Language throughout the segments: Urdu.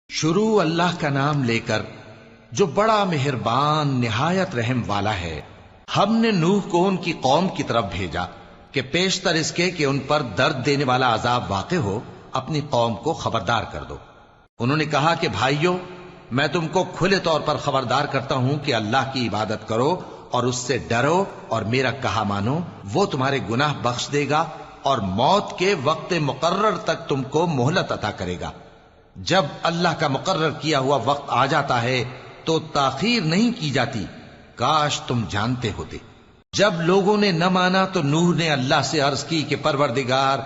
شروع اللہ کا نام لے کر جو بڑا مہربان نہایت رحم والا ہے۔ ہم نے نوح کو ان کی قوم کی طرف بھیجا کہ پیشتر اس کے کہ ان پر درد دینے والا عذاب واقع ہو اپنی قوم کو خبردار کر دو۔ انہوں نے کہا کہ بھائیو، میں تم کو کھلے طور پر خبردار کرتا ہوں کہ اللہ کی عبادت کرو اور اس سے ڈرو اور میرا کہا مانو، وہ تمہارے گناہ بخش دے گا اور موت کے وقت مقرر تک تم کو مہلت عطا کرے گا۔ جب اللہ کا مقرر کیا ہوا وقت آ جاتا ہے تو تاخیر نہیں کی جاتی، کاش تم جانتے ہوتے۔ جب لوگوں نے نہ مانا تو نوح نے اللہ سے عرض کی کہ پروردگار،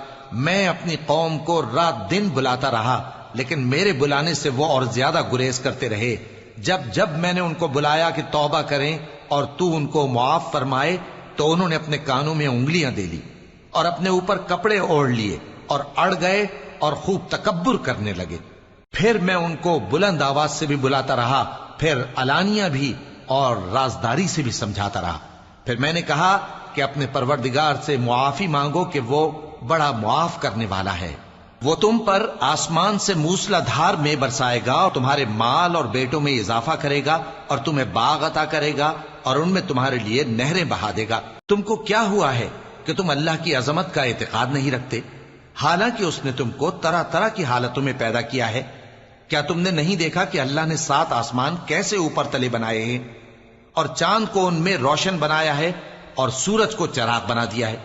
میں اپنی قوم کو رات دن بلاتا رہا لیکن میرے بلانے سے وہ اور زیادہ گریز کرتے رہے۔ جب میں نے ان کو بلایا کہ توبہ کریں اور تو ان کو معاف فرمائے تو انہوں نے اپنے کانوں میں انگلیاں دے لی اور اپنے اوپر کپڑے اوڑھ لیے اور اڑ گئے اور خوب تکبر کرنے لگے۔ پھر میں ان کو بلند آواز سے بھی بلاتا رہا، پھر علانیہ بھی اور رازداری سے بھی سمجھاتا رہا۔ پھر میں نے کہا کہ اپنے پروردگار سے معافی مانگو کہ وہ بڑا معاف کرنے والا ہے۔ وہ تم پر آسمان سے موسلا دھار میں برسائے گا اور تمہارے مال اور بیٹوں میں اضافہ کرے گا اور تمہیں باغ عطا کرے گا اور ان میں تمہارے لیے نہریں بہا دے گا۔ تم کو کیا ہوا ہے کہ تم اللہ کی عظمت کا اعتقاد نہیں رکھتے، حالانکہ اس نے تم کو طرح طرح کی حالتوں میں پیدا کیا ہے؟ کیا تم نے نہیں دیکھا کہ اللہ نے 7 آسمان کیسے اوپر تلے بنائے ہیں اور چاند کو ان میں روشن بنایا ہے اور سورج کو چراغ بنا دیا ہے؟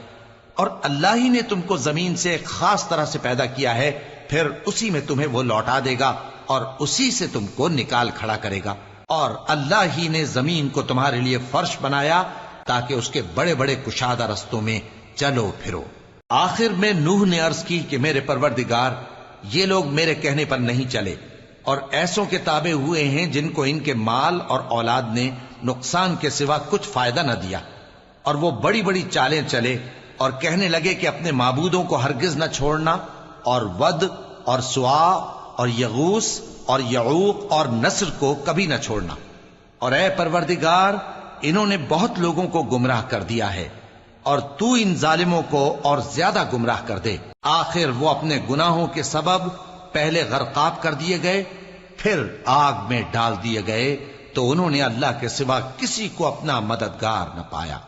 اور اللہ ہی نے تم کو زمین سے ایک خاص طرح سے پیدا کیا ہے، پھر اسی میں تمہیں وہ لوٹا دے گا اور اسی سے تم کو نکال کھڑا کرے گا۔ اور اللہ ہی نے زمین کو تمہارے لیے فرش بنایا تاکہ اس کے بڑے بڑے کشادہ رستوں میں چلو پھرو۔ آخر میں نوح نے عرض کی کہ میرے پروردگار، یہ لوگ میرے کہنے پر نہیں چلے اور ایسوں کے تابع ہوئے ہیں جن کو ان کے مال اور اولاد نے نقصان کے سوا کچھ فائدہ نہ دیا، اور وہ بڑی بڑی چالیں چلے اور کہنے لگے کہ اپنے معبودوں کو ہرگز نہ چھوڑنا، اور ود اور سوا اور یغوث اور یعوق اور نصر کو کبھی نہ چھوڑنا۔ اور اے پروردگار، انہوں نے بہت لوگوں کو گمراہ کر دیا ہے، اور تو ان ظالموں کو اور زیادہ گمراہ کر دے۔ آخر وہ اپنے گناہوں کے سبب پہلے غرقاب کر دیے گئے، پھر آگ میں ڈال دیے گئے، تو انہوں نے اللہ کے سوا کسی کو اپنا مددگار نہ پایا۔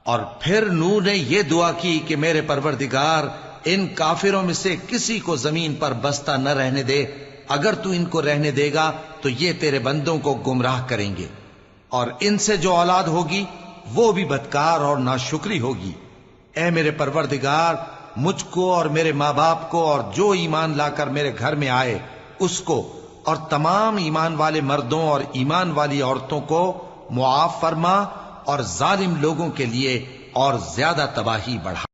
اور پھر نوح نے یہ دعا کی کہ میرے پروردگار، ان کافروں میں سے کسی کو زمین پر بستہ نہ رہنے دے، اگر تو ان کو رہنے دے گا تو یہ تیرے بندوں کو گمراہ کریں گے، اور ان سے جو اولاد ہوگی وہ بھی بدکار اور ناشکری ہوگی۔ اے میرے پروردگار، مجھ کو اور میرے ماں باپ کو اور جو ایمان لا کر میرے گھر میں آئے اس کو اور تمام ایمان والے مردوں اور ایمان والی عورتوں کو معاف فرما، اور ظالم لوگوں کے لیے اور زیادہ تباہی بڑھا۔